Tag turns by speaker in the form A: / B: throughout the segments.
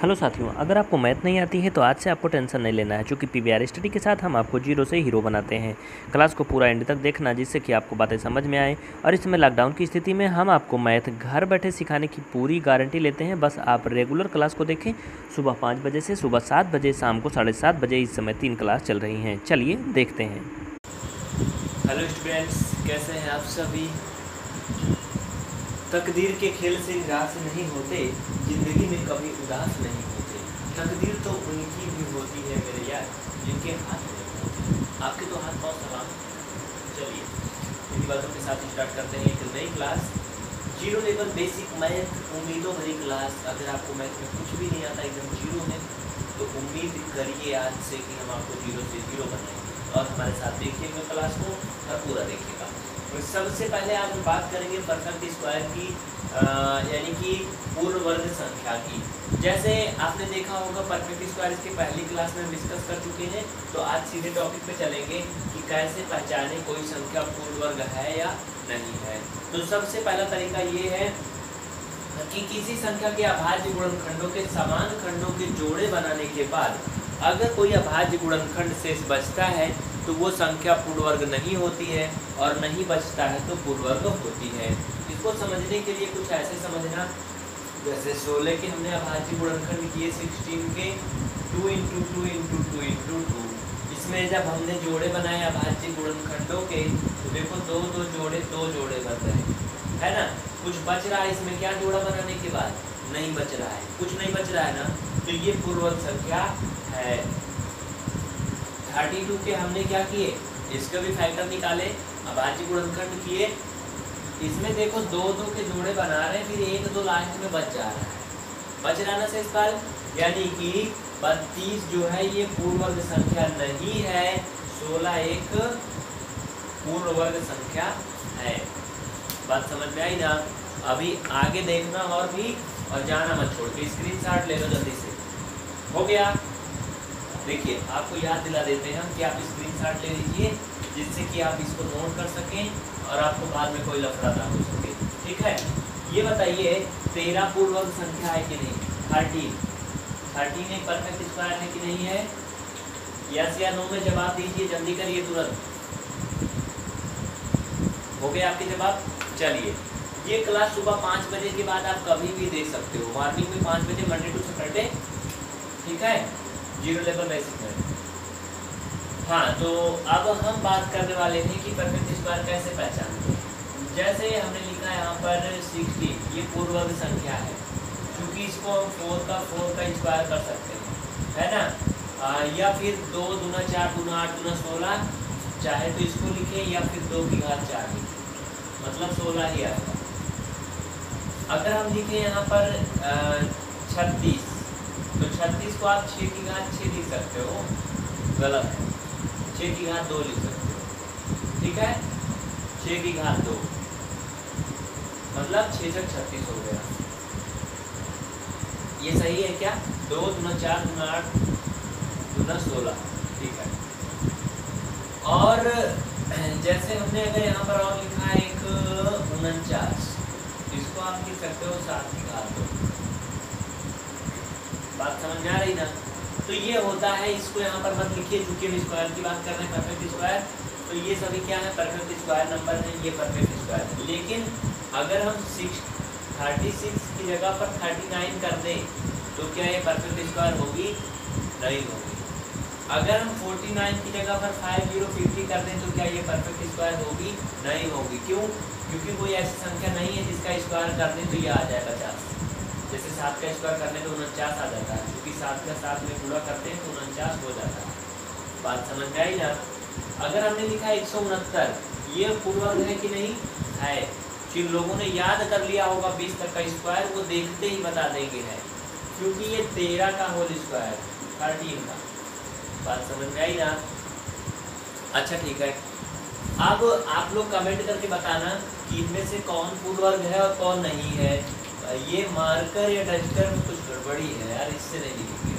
A: Hello साथियों, अगर आपको मैथ नहीं आती है तो आज से आपको टेंशन नहीं लेना है, क्योंकि पीवीआर स्टडी के साथ हम आपको जीरो से हीरो बनाते हैं। क्लास को पूरा एंड तक देखना, जिससे कि आपको बातें समझ में आए। और इसमें लॉकडाउन की स्थिति में हम आपको मैथ घर बैठे सिखाने की पूरी गारंटी लेते हैं। बस आप रेगुलर क्लास को देखें। सुबह 5 बजे से सुबह 7 बजे, शाम को 7:30 बजे इस समय 3 क्लास चल रही हैं। चलिए देखते हैं।
B: हेलो स्टूडेंट्स, कैसे हैं आप सभी। तकदीर के खेल से निराश नहीं होते, जिंदगी में कभी उदास नहीं होते। तकदीर तो उनकी भी होती है मेरे यार, जिनके हाथ नहीं होते। आपके तो हाथ बहुत सलाम। चलिए इन्हीं बातों के साथ स्टार्ट करते हैं एक नई class, zero level basic math, उम्मीदों भरी क्लास। अगर आपको मैथ में कुछ भी नहीं आता, एकदम जीरो है, तो उम्मीद करिए आज से कि हम आपको जीरो से हीरो बनाएंगे। और हमारे साथ देखिएगा क्लास को और पूरा देखिएगा। सबसे पहले आज हम बात करेंगे परफेक्ट स्क्वायर की, यानी कि पूर्ण वर्ग संख्या की। जैसे आपने देखा होगा परफेक्ट स्क्वायर इसके पहली क्लास में डिस्कस कर चुके हैं, तो आज सीधे टॉपिक पे चलेंगे कि कैसे पहचाने कोई संख्या पूर्ण वर्ग है या नहीं है। तो सबसे पहला तरीका ये है कि किसी संख्या के अभाज्य गुणनखंडों के समान खंडों के जोड़े बनाने के बाद अगर कोई अभाज्य गुणनखंड शेष बचता है तो वो संख्या पूर्ण वर्ग नहीं होती है, और नहीं बचता है तो पूर्ण वर्ग होती है। इसको समझने के लिए कुछ ऐसे समझना, जैसे 16 के हमने अभाज्य गुणनखंड किए 16 के 2 × 2 × 2 × 2। इसमें जब हमने जोड़े बनाए अभाज्य गुणनखंडों के, तो देखो दो जोड़े बन रहे है ना। कुछ बच रहा है इसमें, क्या जोड़ा बनाने के बाद नहीं बच रहा है, कुछ नहीं बच रहा है ना, तो ये पूर्ण वर्ग संख्या है। 32 के हमने क्या किए, इसका भी फैक्टर निकाले, अभाज्य गुणनखंड किए। इसमें देखो दो के जोड़े बना रहे हैं, फिर 1 2 लास्ट में बच जा रहा है, बच रहा ना शेषफल, यानी कि 32 जो है ये पूर्ण वर्ग संख्या नहीं है। 16 एक पूर्ण वर्ग संख्या है। बात समझ में आई ना। अभी आगे देखना और भी, और जाना मत छोड़ के, स्क्रीनशॉट ले लो जल्दी से। हो गया, देखिए आपको याद दिला देते हैं हम कि आप स्क्रीनशॉट ले लीजिए, जिससे कि आप इसको नोट कर सकें और आपको बाद में कोई लफड़ा ना हो सके। ठीक है, ये बताइए 13 पूर्ण वर्ग संख्या है कि नहीं। 13 एक परफेक्ट स्क्वायर है कि नहीं है। यस या नो में जवाब दीजिए, जल्दी करिए तुरंत। हो गया आपके जवाब। चलिए, ये क्लास सुबह 5 बजे के बाद आप कभी भी दे सकते हो, मॉर्निंग में 5 बजे, मंडे टू सैटरडे। ठीक है, जीरो लेवल बेसिक में। हाँ, तो अब हम बात करने वाले हैं कि परफेक्ट स्क्वायर कैसे पहचानते हैं। जैसे हमने लिखा है यहाँ पर 16, ये पूर्ण वर्ग संख्या है, क्योंकि इसको हम 4 का स्क्वायर कर सकते हैं, है ना। या फिर 2 दूना 4 दूना 8 दूना 16, चाहे तो इसको लिखें या फिर 2 की घात 4 लिखें, मतलब 16 ही आएगा। अगर हम लिखें यहाँ पर 36, तो 36 को आप 6 की घात 6 लिख सकते हो, गलत है, 6 की घात 2 लिख सकते हो। ठीक है, 6 की घात 2 मतलब 6 6 36 हो गया। ये सही है क्या। 2 दूना 4 दूना 8 दूना 16। ठीक है, और जैसे हमने अगर यहाँ पर और लिखा है एक 49, इसको आप लिख सकते हो 7 की घात 2। बात समझ में आ रही ना। तो ये होता है, इसको यहाँ पर मत लिखिए, चूंकि हम स्क्वायर की बात कर रहे हैं, परफेक्ट स्क्वायर। तो ये सभी क्या है, परफेक्ट स्क्वायर नंबर है, ये परफेक्ट स्क्वायर है। लेकिन अगर हम 36 की जगह पर 39 कर दें तो क्या ये परफेक्ट स्क्वायर होगी, नहीं होगी। अगर हम 49 की जगह पर 50 कर दें तो क्या ये परफेक्ट स्क्वायर होगी, नहीं होगी। क्यों, क्योंकि कोई ऐसी संख्या नहीं है जिसका स्क्वायर कर दें तो ये आ जाए 50। जैसे 7 का स्क्वायर करने तो 49 आ जाता है, क्योंकि 7 का 7 में पूरा करते हैं तो 49 हो जाता है। बात समझ में आई ना। अगर हमने लिखा 169, ये पूर्ण वर्ग है कि नहीं है। जिन लोगों ने याद कर लिया होगा 20 तक का स्क्वायर, वो देखते ही बता देंगे है, क्योंकि ये 13 का होल स्क्वायर, 13 का। बात समझ में आई ना। अच्छा ठीक है, अब आप लोग कमेंट करके बताना कि इनमें से कौन पूर्ण वर्ग है और कौन नहीं है। ये मार्कर या डस्टर में कुछ गड़बड़ी है यार, इससे नहीं लिखेंगे।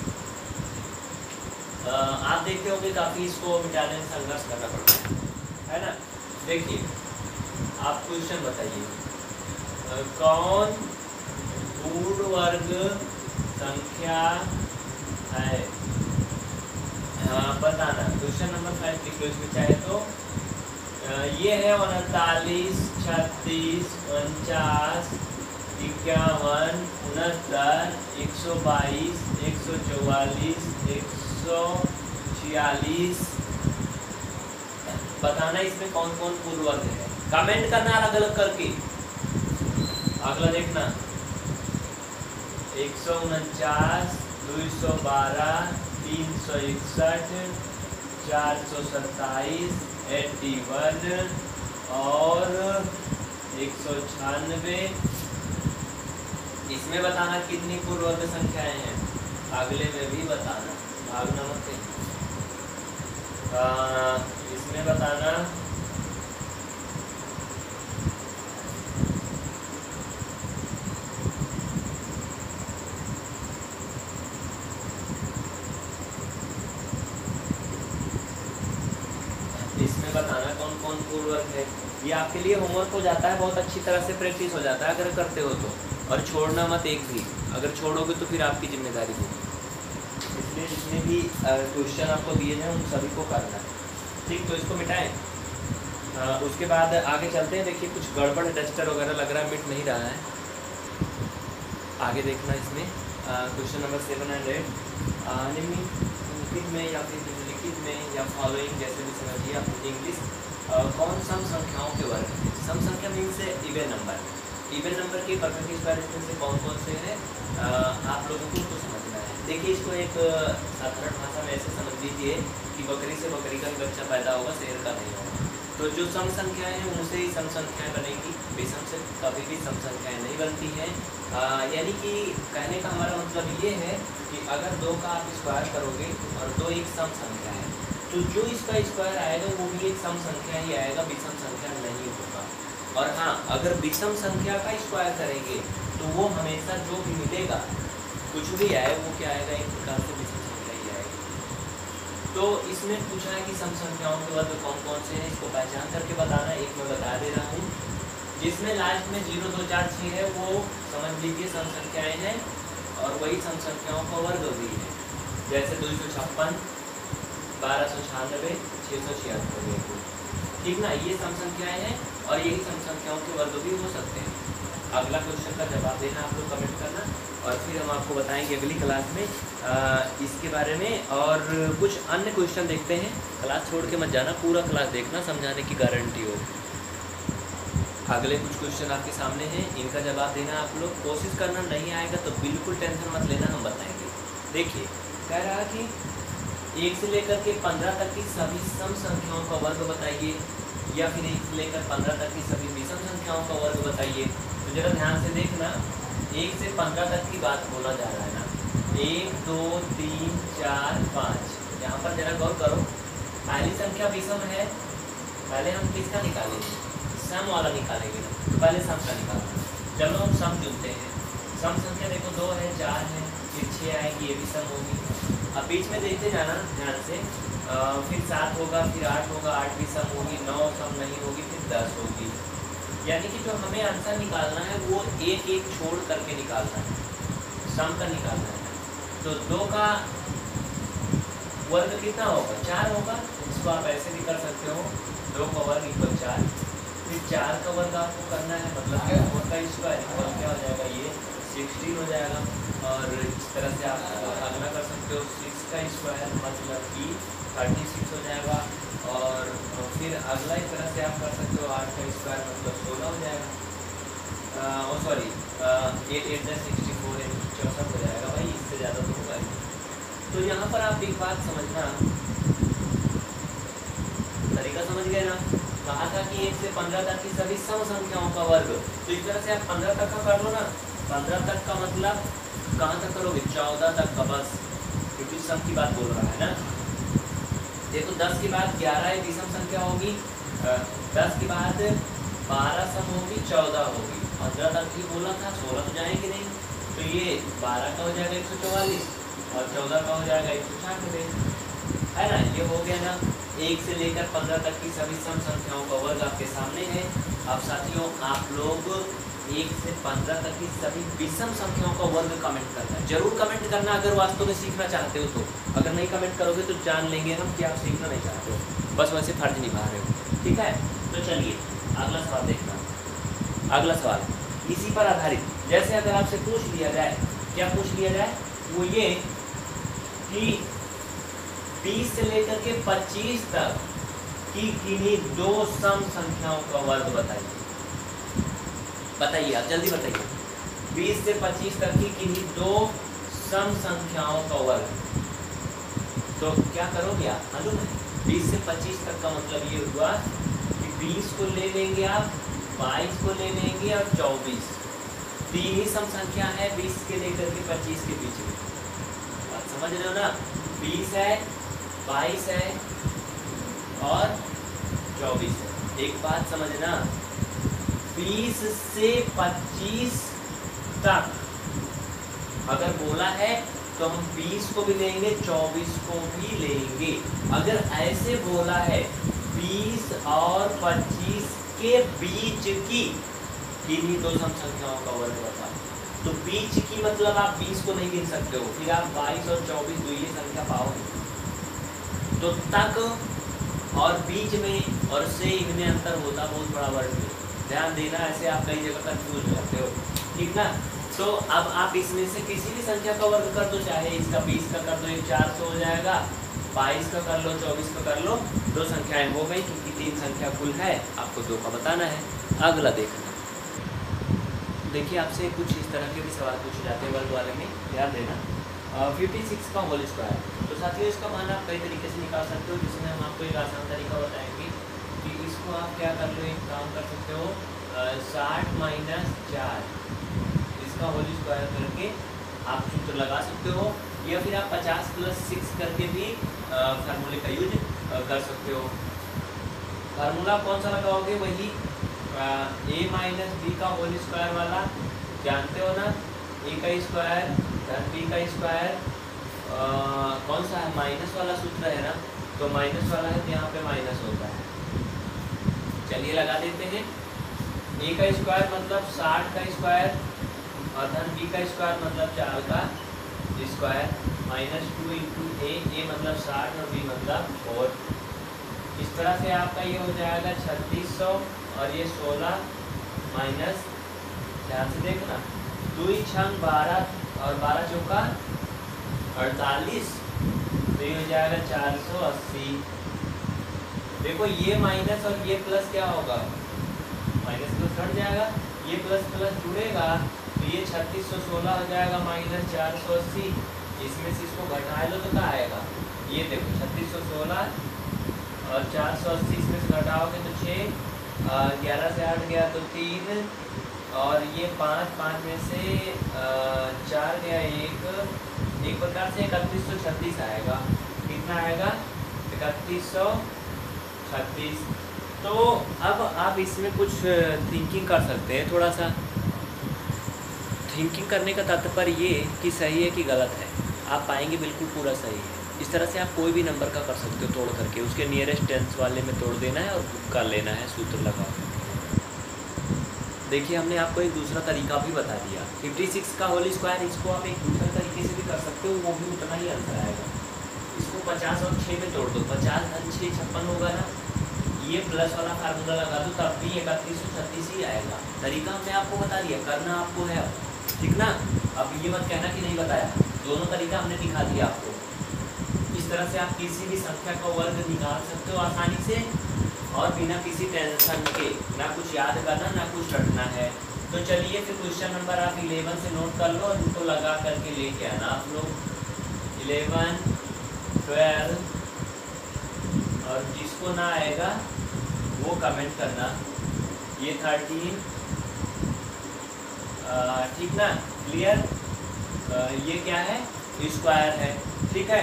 B: आप देखते होंगे काफ़ी इसको मिटाने में संघर्ष करना पड़ता है ना। देखिए, आप क्वेश्चन बताइए, कौन पूर्ण वर्ग संख्या है। बताना। क्वेश्चन नंबर 5 लिख लो इसमें चाहे तो। ये है 39, 36, 49, 51, 69, 122, 144, 146। बताना इसमें कौन कौन पूर्ण वर्ग है। कमेंट करना अलग अलग करके। अगला देखना 149, 212, 361, 427, 81 और 196। इसमें बताना कितनी पूर्ण वर्ग संख्याएं हैं। अगले में भी बताना, भागना मत। इसमें बताना कौन कौन पूर्ण वर्ग है। ये आपके लिए होमवर्क हो जाता है, बहुत अच्छी तरह से प्रैक्टिस हो जाता है अगर करते हो तो। और छोड़ना मत एक भी, अगर छोड़ोगे तो फिर आपकी जिम्मेदारी होगी। इसलिए जितने भी क्वेश्चन आपको दिए जाए उन सभी को करना है। ठीक, तो इसको मिटाएं। उसके बाद आगे चलते हैं। देखिए कुछ गड़बड़ डस्टर वगैरह लग रहा है, मिट नहीं रहा है। आगे देखना इसमें क्वेश्चन नंबर 7 एंड 8 निम्नलिखित में या फिर निम्नलिखित में या फॉलोइंग जैसे भी समझिए आप इंग्लिश कौन सम संख्याओं के वर्ग है। सम संख्या means even number. Even number के परफेक्ट स्क्वायर से कौन कौन से हैं आप लोगों को उसको समझना है। देखिए इसको एक साधारण भाषा में ऐसे समझ लीजिए कि बकरी से बकरी का बच्चा पैदा होगा, शेर का नहीं होगा। तो जो सम संख्याएं हैं उनसे ही सम संख्याएं बनेगी, विषम से कभी भी सम संख्याएं नहीं बनती हैं। यानी कि कहने का हमारा मतलब ये है कि अगर 2 का आप स्क्वायर करोगे और 2 एक सम संख्या है तो जो इसका स्क्वायर आएगा वो भी एक सम संख्या ही आएगा, विषम संख्या नहीं होगा। और हाँ, अगर विषम संख्या का स्क्वायर करेंगे तो वो हमेशा जो भी मिलेगा कुछ भी आए वो क्या आएगा, एक प्रकार से विषम संख्या ही आएगी। तो इसमें पूछा है कि सम संख्याओं के वर्ग कौन कौन से हैं, इसको पहचान करके बताना। एक मैं बता दे रहा हूँ, जिसमें लास्ट में 0, 2, 4, 6 है वो समझ लीजिए सम संख्याएं हैं और वही सम संख्याओं का वर्ग भी है। जैसे 256, 1296, 676। ठीक ना, ये सम संख्याएं हैं और यही सम संख्याओं के वर्ग भी हो सकते हैं। अगला क्वेश्चन का जवाब देना आप लोग कमेंट करना और फिर हम आपको बताएंगे अगली क्लास में इसके बारे में। और कुछ अन्य क्वेश्चन देखते हैं। क्लास छोड़ के मत जाना, पूरा क्लास देखना, समझाने की गारंटी हो। अगले कुछ क्वेश्चन आपके सामने हैं, इनका जवाब देना आप लोग। कोशिश करना, नहीं आएगा तो बिल्कुल टेंशन मत लेना, हम बताएंगे। देखिए कह रहा कि 1 से लेकर के 15 तक की सभी सम संख्याओं का वर्ग बताइए, या फिर 1 से लेकर 15 तक की सभी विषम संख्याओं का वर्ग बताइए। तो जरा ध्यान से देखना, 1 से 15 तक की बात बोला जा रहा है ना। 1, 2, 3, 4, 5। यहाँ पर जरा गौर करो, पहली संख्या विषम है, पहले हम किसका निकालेंगे, सम वाला निकालेंगे ना। तो पहले सम का निकालना। चलो हम सम चुनते हैं। सम संख्या देखो 2 है, 4 है, फिर 6 आएगी, ये भी सम होगी। अब बीच में देखते जाना ध्यान से, फिर 7 होगा, फिर 8 होगा, 8 भी सम होगी, 9 सम नहीं होगी, फिर 10 होगी। यानी कि जो हमें आंसर निकालना है वो एक एक छोड़ करके निकालना है, सम का निकालना है। तो 2 का वर्ग कितना होगा, 4 होगा। इसको आप ऐसे भी कर सकते हो, 2 का वर्ग इक्वल 4। फिर 4 का वर्ग आपको करना है, मतलब 4 का स्क्वायर इक्वल क्या हो जाएगा, ये 16 हो जाएगा। और इस तरह से आप अगला कर सकते हो, 6 का स्क्वायर मतलब कि 36 हो जाएगा। और फिर अगला इस तरह से आप कर सकते हो, 8 का स्क्वायर मतलब 16 हो जाएगा। सॉरी 8 8 64 64 हो जाएगा भाई, इससे ज़्यादा तो होगा ही। तो यहाँ पर आप एक बात समझना, तरीका समझ गए ना। कहा था कि 1 से 15 तक की सभी सम संख्याओं का वर्ग। तो इस तरह से आप 15 तक का कर लो ना। 15 तक का मतलब कहाँ तक करोगे, 14 तक का बस, क्योंकि सम की बात बोल रहा है ना। देखो 10 के बाद 11 एक विषम संख्या होगी, 10 के बाद 12 सम होगी, 14 होगी। 15 तक ही बोला था, 16 तो जाएंगे नहीं। तो ये 12 का हो जाएगा 144 और 14 का हो जाएगा 196, है ना। ये हो गया ना। 1 से लेकर 15 तक की सभी सम संख्याओं का वर्ग आपके सामने है। अब साथियों आप लोग 1 से 15 तक की सभी विषम संख्याओं का वर्ग कमेंट करना है। जरूर कमेंट करना अगर वास्तव में सीखना चाहते हो तो। अगर नहीं कमेंट करोगे तो जान लेंगे हम कि आप सीखना नहीं चाहते हो, बस वैसे फर्ज निभा रहे हो। ठीक है, तो चलिए अगला सवाल देखना। अगला सवाल इसी पर आधारित, जैसे अगर आपसे पूछ लिया जाए, क्या पूछ लिया जाए, वो ये कि 20 से लेकर के 25 तक की किन्हीं दो सम संख्याओं का वर्ग बताइए। बताइए, आप जल्दी बताइए। 20 से 25 तक की किन्हीं दो सम संख्याओं का वर्ग। तो क्या करोगे आप, मालूम है? 20 से 25 तक का मतलब ये हुआ कि 20 को ले लेंगे आप, 22 को ले लेंगे और 24। तीन ही सम संख्या है 20 के लेकर के 25 के बीच में। बात समझ रहे हो ना? 20 है, 22 है और 24 है। एक बात समझना, 20 से 25 तक अगर बोला है तो हम 20 को भी लेंगे, 24 को भी लेंगे। अगर ऐसे बोला है 20 और 25 के बीच की किन्हीं दो सम संख्याओं का वर्ग बता, तो बीच की मतलब आप 20 को नहीं गिन सकते हो, फिर आप 22 और 24 दो ये संख्या पाओगे। तो तक और बीच में और से इनमें अंतर होता बहुत बड़ा वर्ग में, ध्यान देना, ऐसे आप कई जगह कंफ्यूज हो जाते हो। ठीक ना? तो अब आप इसमें से किसी भी संख्या का वर्ग कर दो, चाहे इसका 20 का कर दो, एक 400 हो जाएगा, 22 का कर लो, 24 का कर लो, दो संख्याएं हो गई, क्योंकि तीन संख्या कुल है, आपको दो का बताना है। अगला देखना, देखिए आपसे कुछ इस तरह के भी सवाल पूछे जाते हैं वर्ग वाले में, ध्यान देना। 56 का होल स्क्वायर, तो साथियों इसका मान आप कई तरीके से निकाल सकते हो, जिसमें हम आपको एक आसान तरीका बताएंगे कि इसको आप क्या कर लो, एक काम कर सकते हो, 60 माइनस 4 इसका होल स्क्वायर करके आप सूत्र लगा सकते हो, या फिर आप 50 प्लस 6 करके भी फार्मूले का यूज कर सकते हो। फार्मूला कौन सा लगाओगे, वही a माइनस बी का होल स्क्वायर वाला, जानते हो ना, a का स्क्वायर धन b का स्क्वायर, कौन सा है, माइनस वाला सूत्र है ना, तो माइनस वाला है तो यहाँ पे माइनस होता है। चलिए लगा देते हैं, a का स्क्वायर मतलब 60 का स्क्वायर और धन b का स्क्वायर मतलब 4 का स्क्वायर, माइनस 2 इंटू ए मतलब 60 और b मतलब 4। इस तरह से आपका ये हो जाएगा 3600 और ये 16 माइनस, ध्यान से देखना, 2 छंग 12 और 12 चौका 48, तो ये हो जाएगा 480। देखो ये माइनस और ये प्लस क्या होगा, माइनस प्लस हट जाएगा, ये प्लस प्लस जुड़ेगा, तो ये 3616 हो जाएगा माइनस 480। इसमें से इसको घटा लो तो क्या आएगा, ये देखो 3616 और 480 इसमें से घटाओगे तो 6, 11 से 8 गया तो 3 और ये 5 में से 4 गया 1, एक प्रकार से 3136 आएगा। कितना आएगा, 3136। तो अब आप इसमें कुछ थिंकिंग कर सकते हैं, थोड़ा सा थिंकिंग करने का तात्पर्य ये कि सही है कि गलत है, आप पाएंगे बिल्कुल पूरा सही है। इस तरह से आप कोई भी नंबर का कर सकते हो, तोड़ करके उसके नियरेस्ट टेंस वाले में तोड़ देना है और कर लेना है सूत्र लगा। देखिए हमने आपको एक दूसरा तरीका भी बता दिया, 56 का होल स्क्वायर, इसको आप एक दूसरे तरीके से भी कर सकते हो, वो भी उतना ही आंसर आएगा। इसको 50 और 6 में तोड़ दो, 50 धन 6 56 होगा ना, ये प्लस वाला फार्मूला लगा दो, तब भी 3136 ही आएगा। तरीका हमने आपको बता दिया, करना आपको है, ठीक ना? अब ये मत कहना कि नहीं बताया, दोनों तरीका हमने दिखा दिया आपको। इस तरह से आप किसी भी संख्या का वर्ग निकाल सकते हो आसानी से और बिना किसी टेंशन के, ना कुछ याद करना ना कुछ रटना है। तो चलिए फिर क्वेश्चन नंबर आप 11 से नोट कर लो और उनको लगा करके लेके आना आप लोग। 11, 12 और जिसको ना आएगा वो कमेंट करना। ये 13, ठीक ना, क्लियर? ये क्या है, स्क्वायर है, ठीक है।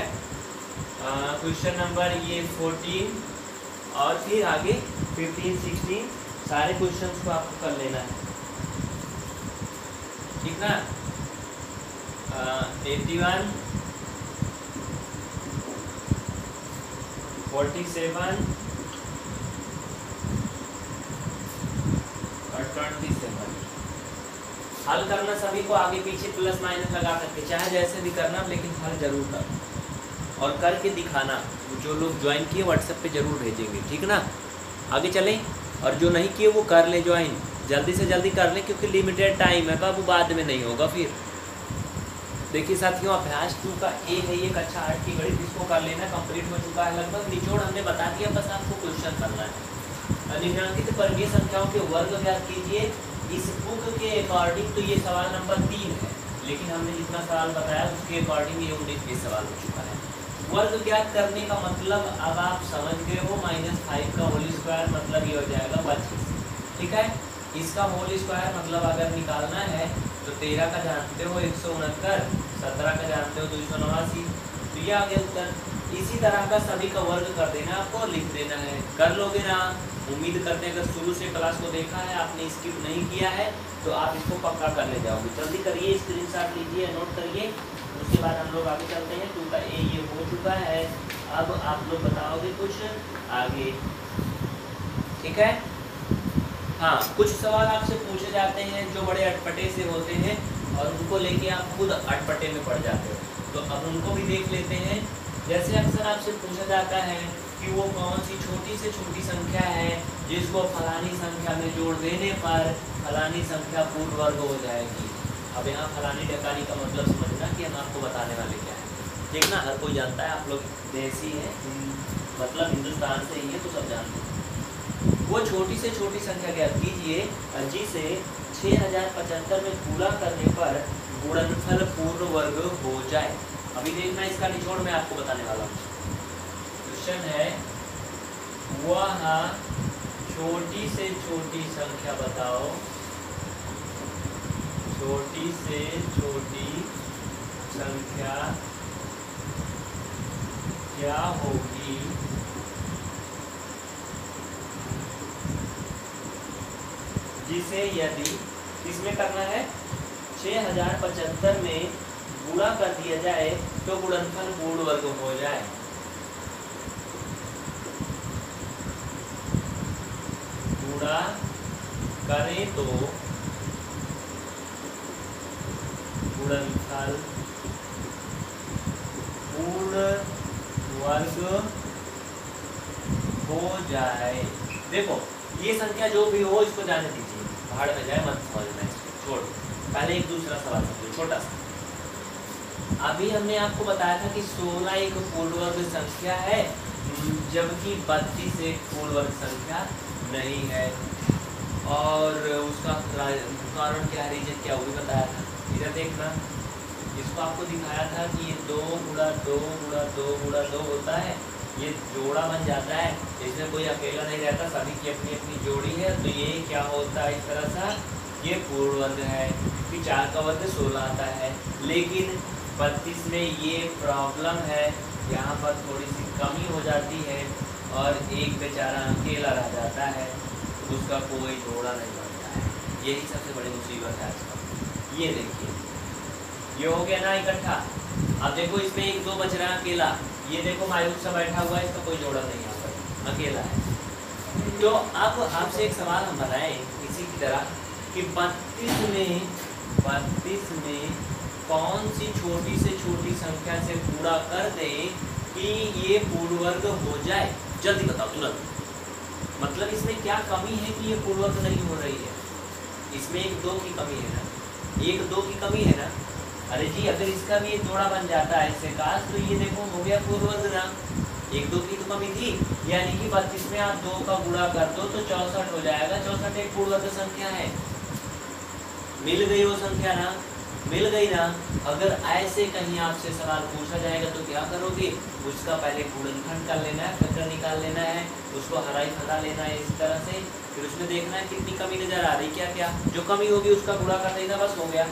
B: क्वेश्चन नंबर ये 14 और फिर आगे 15, 16 सारे क्वेश्चंस को आपको कर लेना है, ठीक ना। 81, 47 और 27 हल करना सभी को आगे पीछे प्लस माइनस लगा करके, चाहे जैसे भी करना, लेकिन हल जरूर करना और करके दिखाना। जो लोग ज्वाइन किए व्हाट्सएप पे जरूर भेजेंगे, ठीक ना। आगे चलें, और जो नहीं किए वो कर ले ज्वाइन, जल्दी से जल्दी कर लें क्योंकि लिमिटेड टाइम है, कब बाद में नहीं होगा फिर। देखिए साथियों, अभ्यास 2 का ए है ये कक्षा 8 की गणित, इसको कर लेना, कंप्लीट हो चुका है लगभग। निचोड़ हमने बता दिया, बस आपको क्वेश्चन करना है। निम्नांकित वर्गीय संख्याओं के वर्ग ज्ञात कीजिए। इस बुक के अकॉर्डिंग तो ये सवाल नंबर 3 है, लेकिन हमने जितना सवाल बताया उसके अकॉर्डिंग ये 19-20 सवाल हो चुका है। वर्ग ज्ञात करने का मतलब अब आप समझ गए हो, -5 का होल स्क्वायर मतलब ये हो जाएगा 25, ठीक है। इसका होल स्क्वायर मतलब अगर निकालना है तो 13 का जानते हो 169, 17 का जानते हो 289, तो ये आ गया उत्तर। इसी तरह का सभी का वर्ग कर देना आपको और लिख देना है। कर लोगे ना, उम्मीद करते हैं। अगर शुरू से क्लास को देखा है, आपने स्किप नहीं किया है, तो आप इसको पक्का कर ले जाओगे। जल्दी करिए, स्क्रीनशॉट लीजिए, नोट करिए। उसके बाद हम लोग आगे चलते हैं। 2 का ए ये हो चुका है, अब आप लोग बताओगे कुछ आगे, ठीक है। हाँ, कुछ सवाल आपसे पूछे जाते हैं जो बड़े अटपटे से होते हैं और उनको लेके आप खुद अटपटे में पड़ जाते हो, तो अब उनको भी देख लेते हैं। जैसे अक्सर आपसे पूछा जाता है कि वो कौन सी छोटी से छोटी संख्या है जिसको फलानी संख्या में जोड़ देने पर फलानी संख्या पूर्ण वर्ग हो जाएगी। अब यहाँ फलानी ढकानी का मतलब समझना कि हम आपको बताने वाले क्या है। देखना, हर कोई जानता है, आप लोग देसी हैं, मतलब हिंदुस्तान से ही है, तो सब जानते हैं। वो छोटी से छोटी संख्या ज्ञात कीजिए जिसे 6075 में पूरा करने पर गुणनफल पूर्ण वर्ग हो जाए। अभी देखना, इसका निचोड़ मैं आपको बताने वाला हूँ। क्वेश्चन है, वह छोटी से छोटी संख्या बताओ, छोटी से छोटी संख्या क्या होगी जिसे यदि इसमें करना है 6075 में गुणा कर दिया जाए तो गुणनफल पूर्ण वर्ग हो जाए। गुणा करें तो गुणनफल पूर्ण वर्ग हो जाए। देखो, ये संख्या जो भी हो इसको जाने दीजिए, भाड़ में जाए, मत समझना इसको, छोड़। पहले एक दूसरा सवाल समझो, छोटा सा। अभी हमने आपको बताया था कि 16 एक पूर्ण वर्ग संख्या है, जबकि 32 एक पूर्ण वर्ग संख्या नहीं है, और उसका कारण क्या, रीजन क्या, वो भी बताया था। इधर देखना, इसको आपको दिखाया था कि ये 2 गुणा 2 गुणा 2 गुणा 2 होता है, ये जोड़ा बन जाता है, इसमें कोई अकेला नहीं रहता, सभी की अपनी अपनी जोड़ी है, तो ये क्या होता है इस तरह सा, ये पूर्ण वर्ग है, क्योंकि 4 का वर्ग 16 आता है। लेकिन 32 में ये प्रॉब्लम है, यहाँ पर थोड़ी सी कमी हो जाती है और एक बेचारा अकेला रह जाता है, उसका कोई जोड़ा नहीं बनता है। यही सबसे बड़ी मुसीबत है आजकल। ये देखिए, ये हो गया ना इकट्ठा। अब देखो, इसमें 1 2 बच रहा है अकेला, ये देखो मायूस सा बैठा हुआ है, इसका कोई जोड़ा नहीं, यहाँ पर अकेला है। तो अब आपसे एक सवाल हम बनाएं इसी की तरह कि 32 में कौन सी छोटी से छोटी संख्या से पूरा कर दें कि ये पूर्ण वर्ग हो जाए। जल्दी बताओ तुरंत। मतलब इसमें क्या कमी है कि ये पूर्ण वर्ग नहीं हो रही है? इसमें 1 2 की कमी है ना, 1 2 की कमी है ना। अरे जी, अगर इसका भी एक जोड़ा बन जाता है इससे काश, तो ये देखो हो गया पूर्ण वर्ग ना। 1 2 की तो कमी थी, यानी कि 32 में आप 2 का गुणा कर दो तो 64 हो जाएगा। 64 एक पूर्ण वर्ग संख्या है। मिल गई वो संख्या ना, मिल गई ना। अगर ऐसे कहीं आपसे सवाल पूछा जाएगा तो क्या करोगे? उसका पहले गुणनखंड कर लेना है, फैक्टर निकाल लेना है, उसको हराई फटा लेना है इस तरह से, फिर उसमें देखना है कितनी कमी नजर आ रही, क्या क्या जो कमी होगी उसका गुणा कर देना, बस हो गया।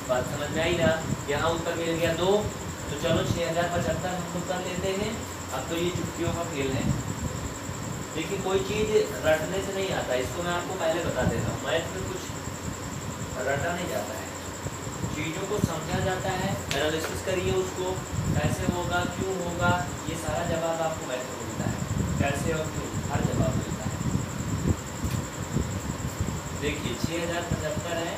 B: बात समझ में आई ना। यहाँ उत्तर मिल गया 2, तो चलो 6075 हम खुद कर लेते हैं। अब तो ये चुटकियों का खेल है। देखिए, कोई चीज़ रटने से नहीं आता, इसको मैं आपको पहले बता देता हूँ। मैथ में कुछ रटा नहीं जाता है, चीज़ों को समझा जाता है, एनालिसिस करिए उसको, कैसे होगा, क्यों होगा, ये सारा जवाब आपको मैथ में मिलता है। कैसे और क्यों, हर जवाब मिलता है। देखिए 6075 है,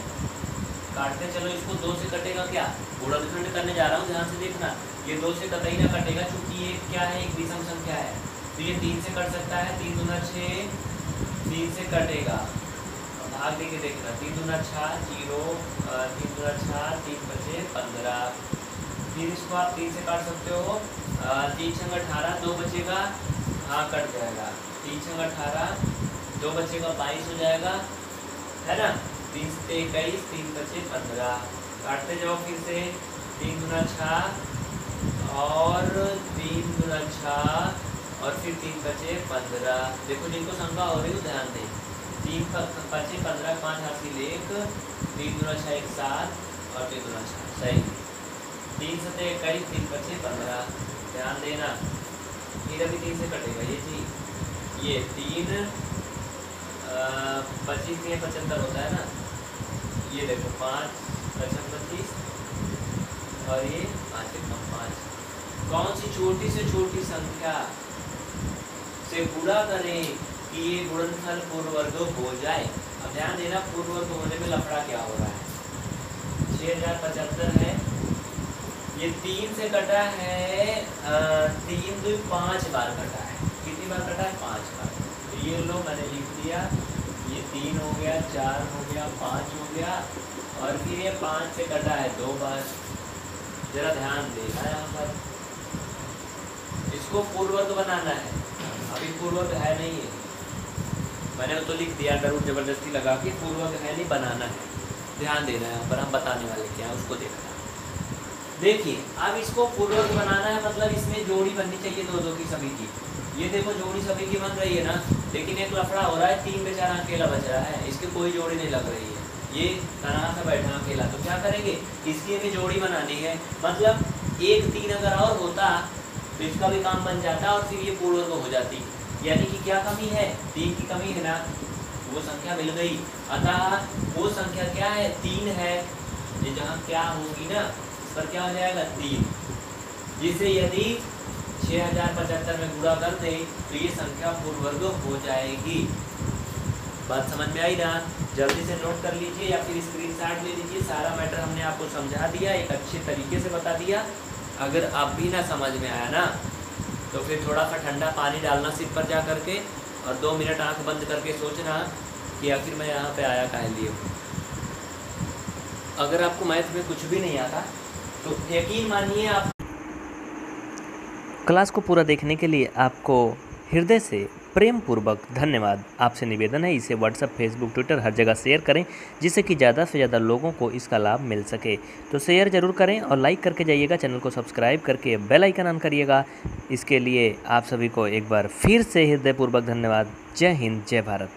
B: काटते चलो इसको 2 से कटेगा क्या, गुणनखंड करने जा रहा हूँ, ध्यान से देखना। ये 2 से कतई ना कटेगा क्योंकि ये क्या है, एक विषम संख्या है। तो ये 3 से कट सकता है, 3 दूना 6, 3 से कटेगा, भाग दे के देखना, 3 दूना 6 0, 3 दूना 6, 3 बचे 15। फिर इसको आप 3 से काट सकते हो, 3 छंग 18, 2 बचेगा, हाँ कट जाएगा, 3 छंग 18, 2 बचेगा 22 हो जाएगा, है ना। 3 से 21, 3 बचे 15, काटते जाओ फिर से, 3 दूना 6 और 3 दूना 6 और फिर 3 बचे 15। देखो जिनको शंका हो रही हो ध्यान दें, 3 बचे 15, 5 हासिल 1, 3 दूना 6 1 7 और 3 दूना 6 सही, 3 से 21, 3 बचे 15, ध्यान देना। फिर अभी 3 से कटेगा ये चीज, ये 3 25 में 75 होता है ना, ये देखो 5 25 और ये 5 से कम 5, कौन सी छोटी से छोटी संख्या से गुणा करें कि ये गुणनफल पूर्ववर्ग हो जाए। अब ध्यान देना, पूर्ववर्ग होने में लफड़ा क्या हो रहा है, 6075 है, ये 3 से कटा है, 3 2 5 बार कटा है, कितनी बार कटा है, 5 बार। तो ये लो मैंने लिख दिया, ये 3 हो गया, 4 हो गया, 5 हो गया और फिर ये 5 से कटा है 2 बार। जरा ध्यान देना यहाँ पर, इसको पूर्ववर्ग बनाना है, अभी पूर्ववर्ग है नहीं है, मैंने तो लिख दिया डर जबरदस्ती लगा के, पूर्ववर्ग है नहीं, बनाना है, ध्यान देना है यहाँ पर, हम बताने वाले क्या है उसको देखना। देखिए अब इसको पूर्ववर्ग बनाना है, मतलब इसमें जोड़ी बननी चाहिए 2 2 की सभी की। ये देखो जोड़ी सभी की बन रही है ना, लेकिन एक लफड़ा हो रहा है, 3 बेचारा अकेला बच रहा है, इसकी कोई जोड़ी नहीं लग रही है, ये तरह से बैठा अकेला। तो क्या करेंगे, इसकी भी जोड़ी बनानी है, मतलब 1 3 अगर और होता तो इसका भी काम बन जाता और फिर ये पूर्ववर्ग हो जाती। यानी कि क्या कमी है, 3 की कमी है ना, वो संख्या मिल गई। अतः वो संख्या क्या है, 3 है, ये जहाँ क्या होगी ना इस पर क्या हो जाएगा 3, जिसे यदि 6075 में गुणा कर दे तो ये संख्या पूर्ववर्ग हो जाएगी। बात समझ में आई ना, जल्दी से नोट कर लीजिए या फिर स्क्रीनशॉट ले लीजिए, सारा मैटर हमने आपको समझा दिया, एक अच्छे तरीके से बता दिया। अगर अब भी ना समझ में आया ना तो फिर थोड़ा सा ठंडा पानी डालना सिर पर जा करके और 2 मिनट आंख बंद करके सोचना कि आखिर मैं यहाँ पे आया काहे लिए हूँ। अगर आपको मैथ में कुछ भी नहीं आता तो यकीन मानिए आप
A: क्लास को पूरा देखने के लिए आपको हृदय से प्रेम पूर्वक धन्यवाद। आपसे निवेदन है इसे व्हाट्सएप, फेसबुक, ट्विटर हर जगह शेयर करें जिससे कि ज़्यादा से ज़्यादा लोगों को इसका लाभ मिल सके। तो शेयर ज़रूर करें और लाइक करके जाइएगा, चैनल को सब्सक्राइब करके बेल आइकन ऑन करिएगा। इसके लिए आप सभी को एक बार फिर से हृदयपूर्वक धन्यवाद। जय हिंद, जय भारत।